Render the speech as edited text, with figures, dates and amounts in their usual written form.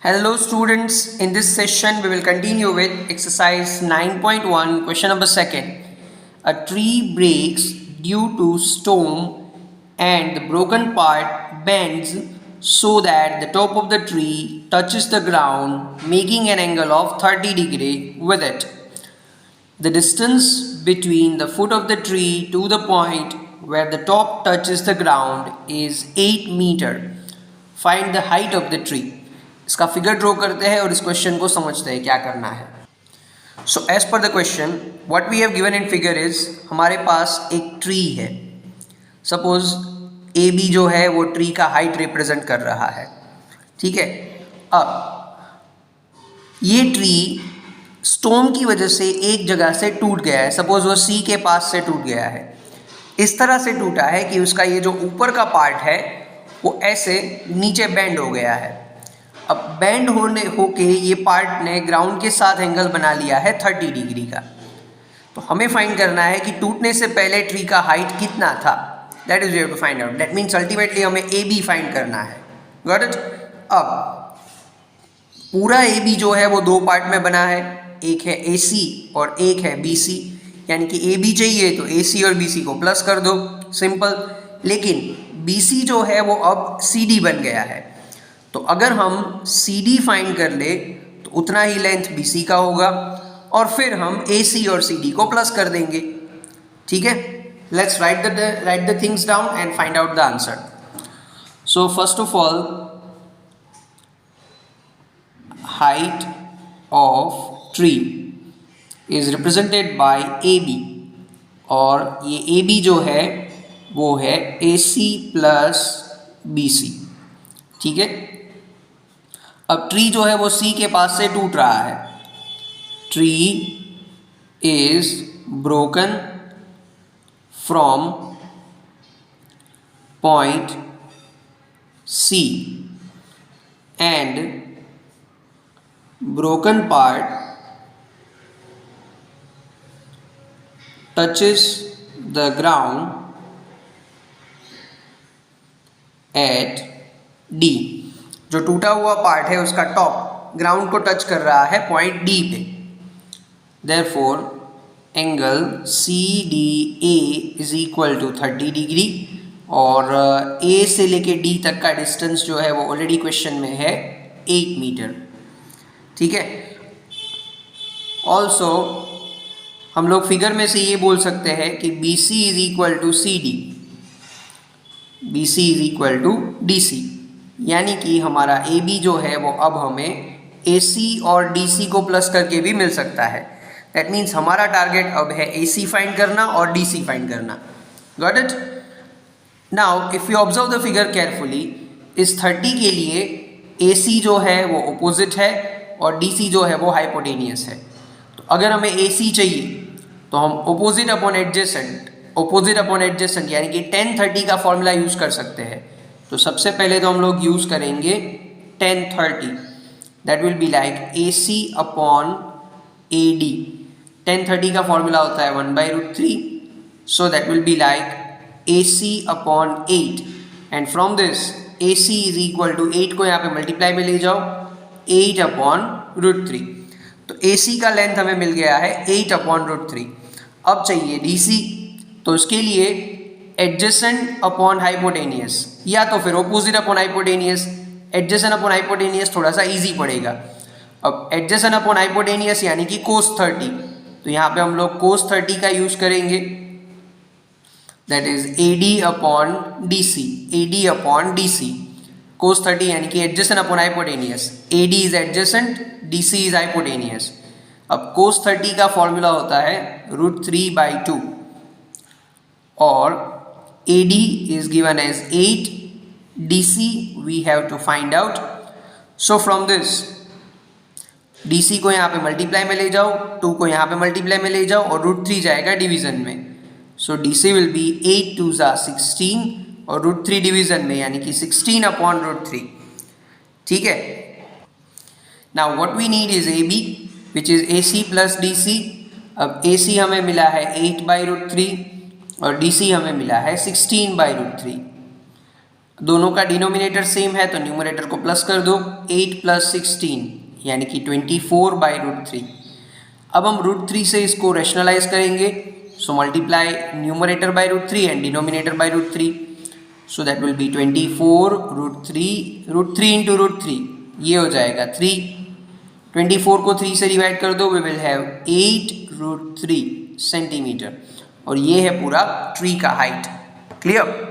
Hello students, in this session we will continue with exercise 9.1 question number 2nd. A tree breaks due to storm and the broken part bends so that the top of the tree touches the ground, making an angle of 30 degree with it. The distance between the foot of the tree to the point where the top touches the ground is 8 meter. Find the height of the tree. इसका figure draw करते हैं और इस question को समझते हैं क्या करना है. So as per the question what we have given in figure is, हमारे पास एक ट्री है. सपोज ए बी जो है वो ट्री का हाइट रिप्रेजेंट कर रहा है. ठीक है, अब ये ट्री स्टॉर्म की वजह से एक जगह से टूट गया है. सपोज वो सी के पास से टूट गया है. इस तरह से टूटा है कि उसका ये जो ऊपर का पार्ट है वो ऐसे नीचे बेंड हो गया है. अब बेंड होके ये पार्ट ने ग्राउंड के साथ एंगल बना लिया है 30 डिग्री का. तो हमें फाइंड करना है कि टूटने से पहले ट्री का हाइट कितना था. That is we have to find out. That means ultimately हमें ए बी फाइंड करना है. Got it. अब पूरा ए बी जो है वो दो पार्ट में बना है. एक है ए सी और एक है बी सी. यानी कि ए बी चाहिए तो ए सी और बी सी को प्लस कर दो, सिंपल. लेकिन बी सी जो है वो अब सी डी बन गया है. तो अगर हम सी डी फाइंड कर ले तो उतना ही लेंथ बी सी का होगा और फिर हम ए सी और सी डी को प्लस कर देंगे. ठीक है, let's write the things down and find out the answer. So first of all, height of tree is represented by A B और ये ए बी जो है वो है ए सी प्लस बी सी. ठीक है, अब ट्री जो है वो सी के पास से टूट रहा है. Tree is broken from point C and broken part touches the ground at D. जो टूटा हुआ पार्ट है उसका टॉप ग्राउंड को टच कर रहा है पॉइंट डी पे. Therefore angle C D A is equal to 30 degree और ए से लेके डी तक का डिस्टेंस जो है वो ऑलरेडी क्वेश्चन में है 8 मीटर. ठीक है, ऑल्सो हम लोग फिगर में से ये बोल सकते हैं कि B C is equal to C D, B C is equal to D C. यानी कि हमारा ए बी जो है वो अब हमें ए सी और डी सी को प्लस करके भी मिल सकता है. दैट मीन्स हमारा टारगेट अब है ए सी फाइंड करना और डी सी फाइंड करना. Got it. Now if you observe the figure carefully, इस 30 के लिए ए सी जो है वो अपोजिट है और डी सी जो है वो हाइपोटेनियस है. तो अगर हमें ए सी चाहिए तो हम अपोजिट अपॉन एडजेसेंट यानी कि 10-30 का फॉर्मूला यूज़ कर सकते हैं. तो सबसे पहले तो हम लोग यूज़ करेंगे 10-30. That will be like A C upon A D. 10-30 का फॉर्मूला होता है 1/√3. So that will be like A C upon 8 and from this A C is equal to 8 को यहाँ पे मल्टीप्लाई में ले जाओ 8/√3. तो ए सी का लेंथ हमें मिल गया है 8/√3. अब चाहिए डी सी, तो उसके लिए एडजेसेंट अपॉन हाइपोटेनियस या तो फिर opposite upon hypotenuse. Adjacent upon hypotenuse थोड़ा सा इजी पड़ेगा. अब एडजेसेंट अपॉन हाइपोटेनियस यानी कि cos 30, तो यहाँ पे हम लोग cos 30 का यूज करेंगे. That is A D upon D C, A D upon D C. cos 30 यानी कि adjacent upon hypotenuse. A D is adjacent, D C is hypotenuse. अब cos 30 का फॉर्मूला होता है √3/2 और AD is given as 8, DC we have to find out. So from this DC को यहाँ पे मल्टीप्लाई में ले जाओ, 2 को यहाँ पे मल्टीप्लाई में ले जाओ और √3 जाएगा डिवीजन में. So DC will be 8 2s are 16 और √3 डिवीजन में यानी कि 16/√3. ठीक है. Now what we need is AB which is AC plus DC. अब AC हमें मिला है 8/√3 और DC हमें मिला है 16/√3. दोनों का डिनोमिनेटर सेम है तो न्यूमरेटर को प्लस कर दो, 8 + 16 यानी कि 24/√3। अब हम √3 से इसको रैशनलाइज करेंगे, so multiply numerator bye √3 and denominator by √3, so that will B 24√3 into √3, ये हो जाएगा 3। 24 को 3 से डिवाइड कर दो, वी विल हैव 8√3 सेंटीमीटर, और ये है पूरा ट्री का हाइट। क्लियर?